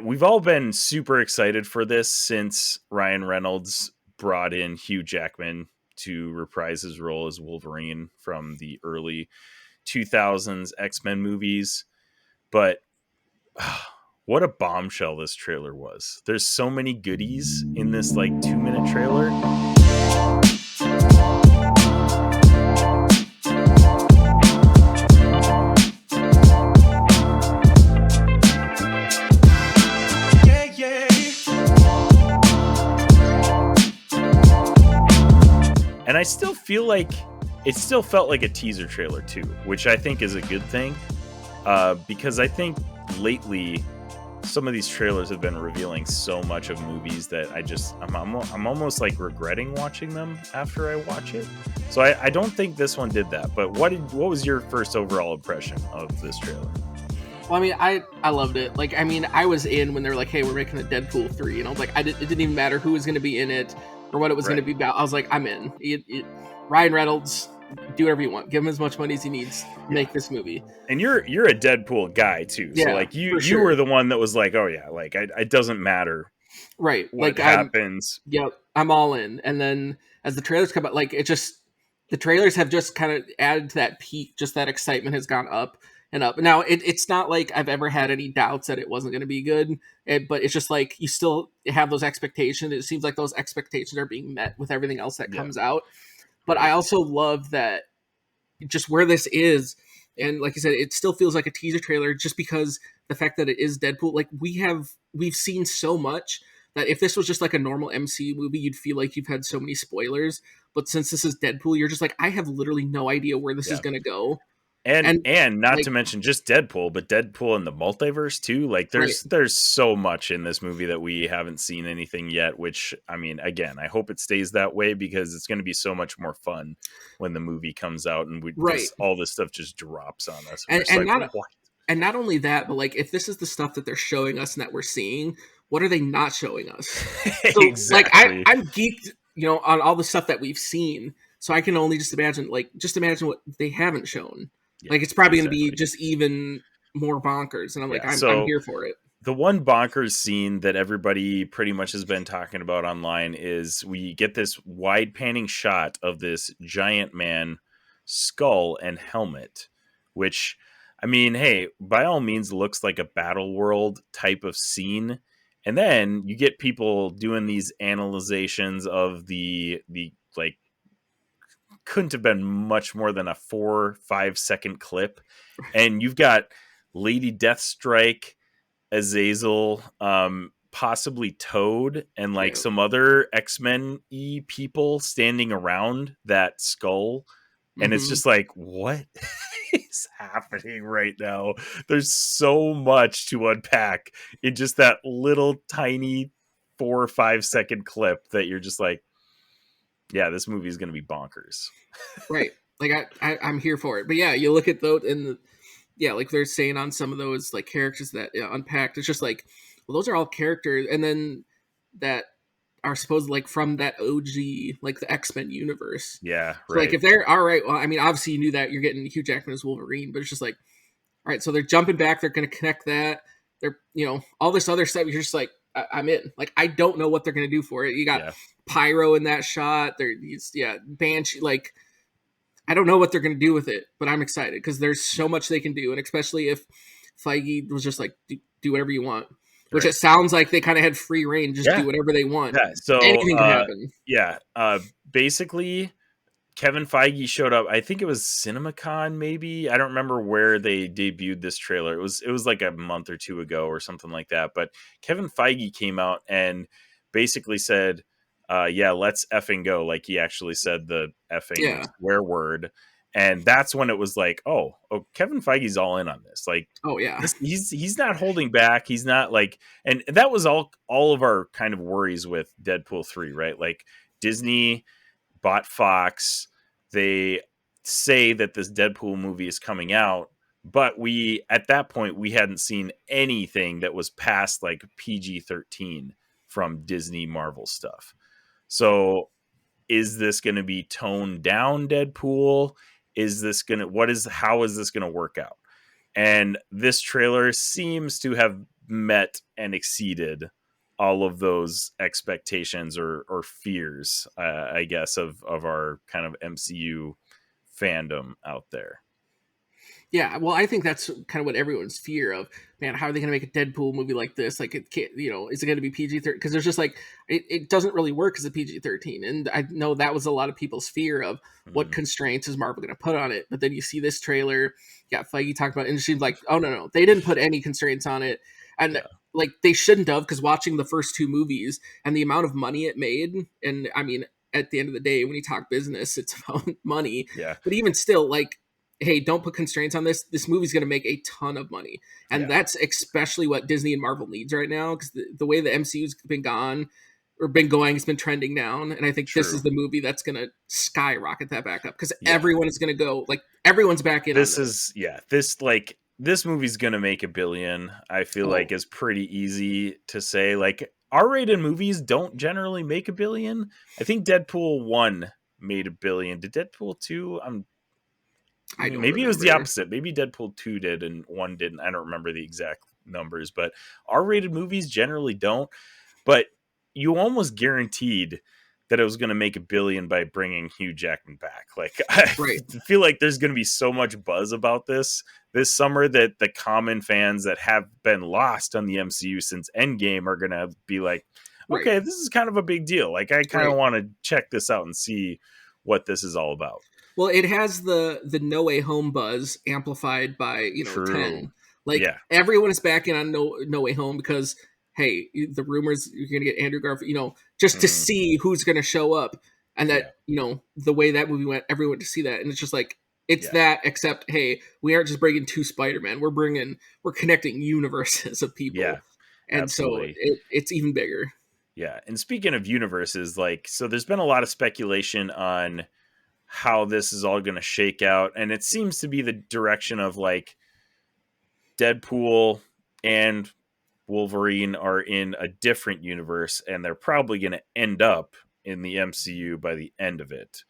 we've all been super excited for this since Ryan Reynolds brought in Hugh Jackman to reprise his role as Wolverine from the early 2000s X-Men movies. But what a bombshell this trailer was. There's so many goodies in this like 2-minute trailer. And I still feel like it still felt like a teaser trailer too, which I think is a good thing, because I think lately some of these trailers have been revealing so much of movies that I'm almost like regretting watching them after I watch it. So I don't think this one did that. But what was your first overall impression of this trailer? Well, I mean, I loved it. Like, I mean, I was in when they were like, "Hey, we're making a Deadpool 3," and I was like, it didn't even matter who was going to be in it or what it was going to be about. I was like, I'm in. Ryan Reynolds, do whatever you want. Give him as much money as he needs. Make this movie. And you're a Deadpool guy too, so Yeah, like you sure. were the one that was like, oh yeah, like it doesn't matter, right? What like happens? I'm all in. And then as the trailers come out, like the trailers have just kind of added to that peak. Just that excitement has gone up and up. Now it's not like I've ever had any doubts that it wasn't going to be good, but it's just like you still have those expectations. It seems like those expectations are being met with everything else that comes out. But I also love that just where this is, and like I said, it still feels like a teaser trailer just because the fact that it is Deadpool. Like we've seen so much that if this was just like a normal MCU movie, you'd feel like you've had so many spoilers. But since this is Deadpool, you're just like, I have literally no idea where this is going to go. And not to mention just Deadpool, but Deadpool in the multiverse too. Like there's so much in this movie that we haven't seen anything yet, which I mean, again, I hope it stays that way because it's going to be so much more fun when the movie comes out and all this stuff just drops on us. And not only that, but like if this is the stuff that they're showing us and that we're seeing, what are they not showing us? So, exactly. Like I'm geeked, on all the stuff that we've seen. So I can only just imagine what they haven't shown. Like it's probably going to be just even more bonkers, and I'm like, I'm here for it. The one bonkers scene that everybody pretty much has been talking about online is we get this wide panning shot of this giant man skull and helmet, which, I mean, hey, by all means looks like a battle world type of scene. And then you get people doing these analyzations of the like, couldn't have been much more than a 4-5 second clip, and you've got Lady Deathstrike, Azazel, possibly Toad, and like some other X-Men-y people standing around that skull, and it's just like, what is happening right now? There's so much to unpack in just that little tiny 4 or 5 second clip that you're just like, yeah, this movie is going to be bonkers. Right. Like I'm here for it. But yeah, you look at those and like they're saying on some of those like characters that unpacked, it's just like, well, those are all characters. And then that are supposed like from that OG, like the X-Men universe. Yeah. So, like if they're all right, well, I mean, obviously you knew that you're getting Hugh Jackman as Wolverine, but it's just like, all right, so they're jumping back. They're going to connect that. They're, all this other stuff. You're just like, I'm in. Like, I don't know what they're going to do for it. You got Pyro in that shot. Banshee. Like, I don't know what they're going to do with it, but I'm excited because there's so much they can do. And especially if Feige was just like, do whatever you want, which it sounds like they kind of had free reign, just do whatever they want. Yeah. So anything can happen. Yeah. Basically, Kevin Feige showed up. I think it was CinemaCon, maybe. I don't remember where they debuted this trailer. It was like a month or two ago or something like that. But Kevin Feige came out and basically said, let's effing go. Like he actually said the effing swear word. And that's when it was like, oh, Kevin Feige's all in on this. Like, oh yeah, he's not holding back. He's not like, and that was all of our kind of worries with Deadpool 3, right? Like Disney bought Fox. They say that this Deadpool movie is coming out, but at that point we hadn't seen anything that was past like PG-13 from Disney Marvel stuff. So is this going to be toned down Deadpool? How is this going to work out? And this trailer seems to have met and exceeded all of those expectations or fears, I guess, of our kind of MCU fandom out there. Yeah, well, I think that's kind of what everyone's fear of. Man, how are they going to make a Deadpool movie like this? Like, it can't, is it going to be PG-13? Because there's just like, it doesn't really work as a PG-13. And I know that was a lot of people's fear of what Mm, constraints is Marvel going to put on it. But then you see this trailer, yeah, Feige talked about it, and it seems like, oh, no, they didn't put any constraints on it. And yeah, like, they shouldn't have, because watching the first two movies and the amount of money it made, and I mean, at the end of the day, when you talk business, it's about money. yeah, But even still, like, hey, don't put constraints on this. This movie's going to make a ton of money. And yeah, that's especially what Disney and Marvel needs right now, because the way the MCU's been gone or been going, it's been trending down. And I think this is true. the movie that's going to skyrocket that back up, because Yeah. everyone is going to go, like, everyone's back in on This this. is, yeah, this movie's gonna make $1 billion. I feel like Oh, is pretty easy to say. Like, R-rated movies don't generally make $1 billion. I think Deadpool 1 made $1 billion. Did Deadpool 2? I don't Maybe it was the remember. opposite. Maybe Deadpool 2 did and 1 didn't. I don't remember the exact numbers, but R-rated movies generally don't. But you almost guaranteed that it was going to make $1 billion by bringing Hugh Jackman back. Like, I Right, feel like there's going to be so much buzz about this summer that the common fans that have been lost on the MCU since Endgame are going to be like, right, okay, this is kind of a big deal. Like, I kind of right. want to check this out and see what this is all about. Well, it has the No Way Home buzz amplified by True. 10. Like, Yeah. everyone is back in on No Way Home because, hey, the rumors you're gonna get Andrew Garfield, just to Mm, see who's gonna show up, and that yeah. the way that movie went, everyone to see that, and it's just like it's Yeah. that. Except, hey, we aren't just bringing two Spider-Man, we're connecting universes of Yeah. people, and so Absolutely. it's even bigger. Yeah. And speaking of universes, like, so there's been a lot of speculation on how this is all going to shake out. And it seems to be the direction of like Deadpool and Wolverine are in a different universe and they're probably going to end up in the MCU by the end of it.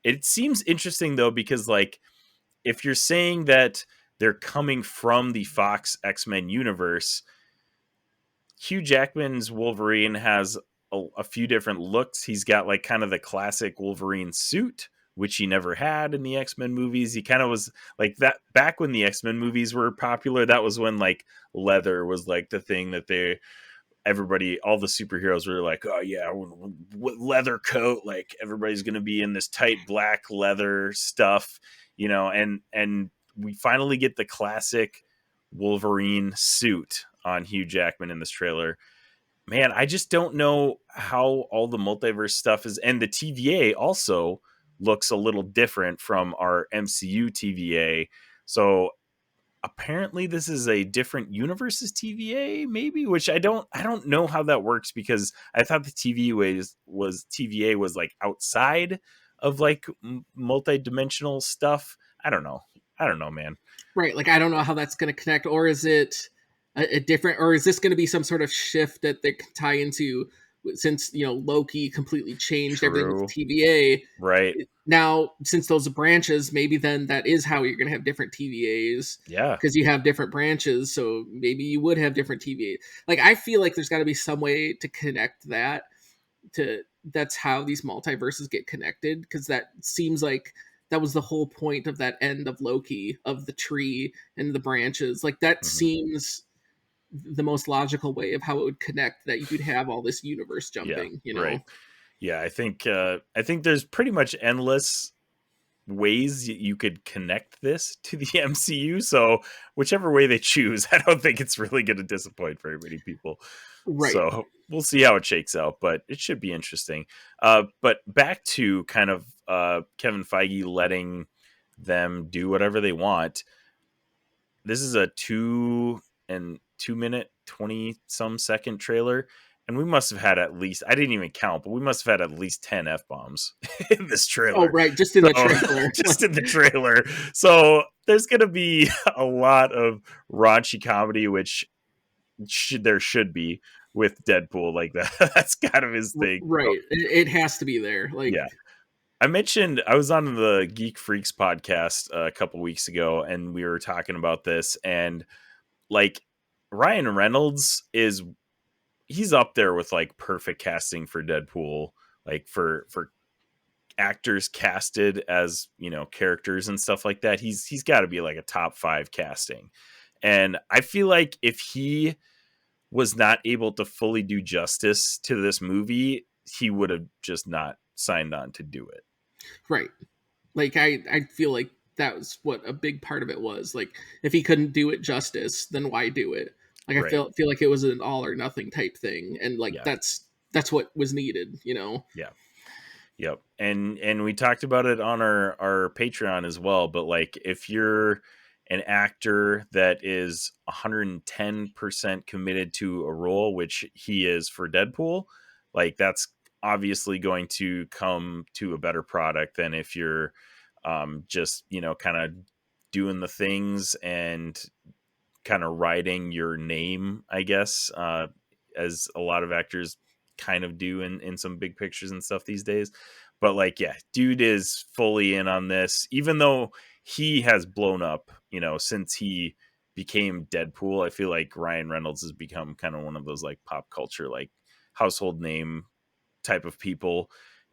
It seems interesting though, because like if you're saying that they're coming from the Fox X-Men universe, Hugh Jackman's Wolverine has a few different looks. He's got like kind of the classic Wolverine suit, which he never had in the X-Men movies. He kind of was like that back when the X-Men movies were popular. That was when like leather was like the thing that everybody, all the superheroes were like, oh yeah, leather coat. Like everybody's going to be in this tight black leather stuff, and we finally get the classic Wolverine suit on Hugh Jackman in this trailer. Man, I just don't know how all the multiverse stuff is, and the TVA also looks a little different from our MCU TVA. So apparently this is a different universe's TVA, maybe, which I don't know how that works, because I thought the TVA was like outside of like multi-dimensional stuff. I don't know, man. Right. Like, I don't know how that's going to connect, or is it a different, or is this going to be some sort of shift that they can tie into, since, Loki completely changed everything with the True. TVA. Right. Now, since those are branches, maybe then that is how you're going to have different TVAs, Yeah. because you have different branches. So maybe you would have different TVA. Like, I feel like there's got to be some way to connect that to that's how these multiverses get connected, because that seems like that was the whole point of that end of Loki, of the tree and the branches. Like, that Mhm. seems the most logical way of how it would connect, that you could have all this universe Yeah. jumping. Right. Yeah, I think there's pretty much endless ways you could connect this to the MCU. So whichever way they choose, I don't think it's really going to disappoint very many people. Right. So we'll see how it shakes out, but it should be interesting. But back to kind of Kevin Feige letting them do whatever they want. This is a 2 minute 20 some second trailer, and we must have had at least, I didn't even count, but we must have had at least 10 f-bombs in this Oh, trailer. right, just in the So trailer. just in the trailer, so there's gonna be a lot of raunchy comedy, which there should be with Deadpool. Like that that's kind of his thing. So, Right. It has to be there. Like, yeah, I was on the Geek Freaks podcast a couple weeks ago, and we were talking about this, and like Ryan Reynolds he's up there with like perfect casting for Deadpool, like for actors casted as, you know, characters and stuff like that. He's got to be like a top 5 casting. And I feel like if he was not able to fully do justice to this movie, he would have just not signed on to do it. Right. Like I feel like that was what a big part of it was. Like if he couldn't do it justice, then why do it? Like I Right. feel like it was an all or nothing type thing, and like Yeah. that's what was needed, you know. Yeah. Yep. And we talked about it on our Patreon as well, but like if you're an actor that is 110% committed to a role, which he is for Deadpool, like that's obviously going to come to a better product than if you're just, you know, kind of doing the things and kind of writing your name, I guess, as a lot of actors kind of do in some big pictures and stuff these days. But like, yeah, dude is fully in on this, even though he has blown up, you know, since he became Deadpool. I feel like Ryan Reynolds has become kind of one of those like pop culture, like household name type of people.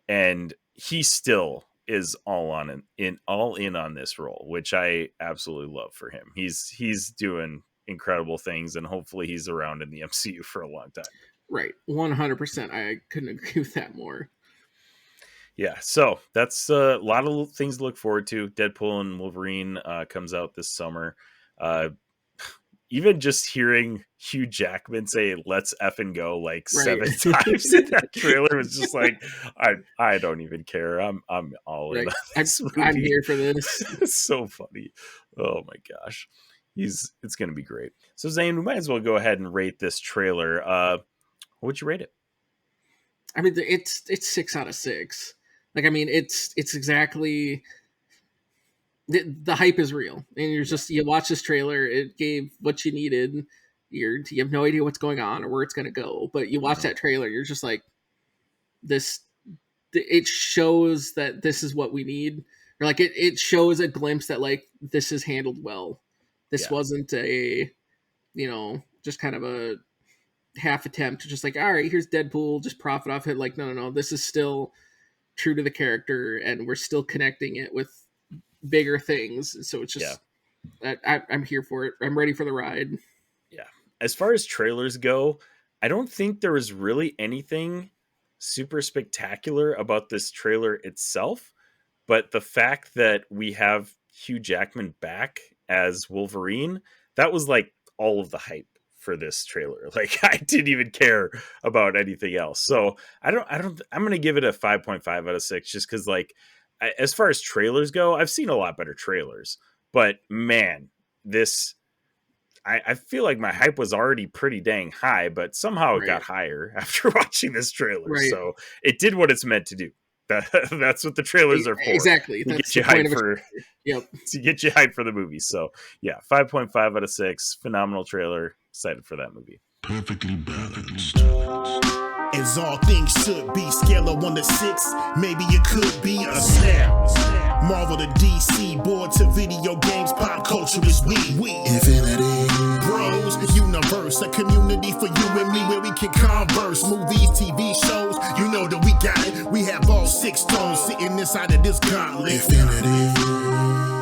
And he still is all in on this role, which I absolutely love for him. He's doing incredible things, and hopefully he's around in the MCU for a long time. Right. 100%. I couldn't agree with that more. Yeah, so that's a lot of things to look forward to. Deadpool and Wolverine comes out this summer. Even just hearing Hugh Jackman say "Let's effing go" like Right. 7 times in that trailer was just like, I don't even care. I'm all in Right. on this movie. I'm here for this. It's so funny. Oh my gosh, it's gonna be great. So Zane, we might as well go ahead and rate this trailer. What would you rate it? I mean, it's 6 out of 6. Like, I mean, it's exactly the hype is real, and you're just you watch this trailer. It gave what you needed. You have no idea what's going on or where it's going to go, but you watch that trailer, you're just like, this. It shows that this is what we need, or like it shows a glimpse that like this is handled well. This wasn't a, you know, just kind of a half attempt to just like, all right, here's Deadpool, just profit off it. Like, no, this is still true to the character, and we're still connecting it with bigger things. So it's just I'm here for it. I'm ready for the ride. Yeah. As far as trailers go, I don't think there was really anything super spectacular about this trailer itself, but the fact that we have Hugh Jackman back as Wolverine, that was like all of the hype for this trailer. Like I didn't even care about anything else. So I'm going to give it a 5.5 out of 6 just cuz like as far as trailers go, I've seen a lot better trailers, but man, I feel like my hype was already pretty dang high, but somehow it got higher after watching this trailer. Right. So it did what it's meant to do. That's what the trailers are for. Exactly. To get you hyped for, to get you hyped for the movie. So yeah, 5.5 out of 6. Phenomenal trailer. Excited for that movie. Perfectly balanced. As all things should be, scale of 1 to 6, maybe it could be a snap. Marvel to DC, board to video games, pop culture is we. Infinity Bros, universe, a community for you and me where we can converse. Movies, TV shows, you know that we got it. We have all 6 stones sitting inside of this gauntlet. Infinity.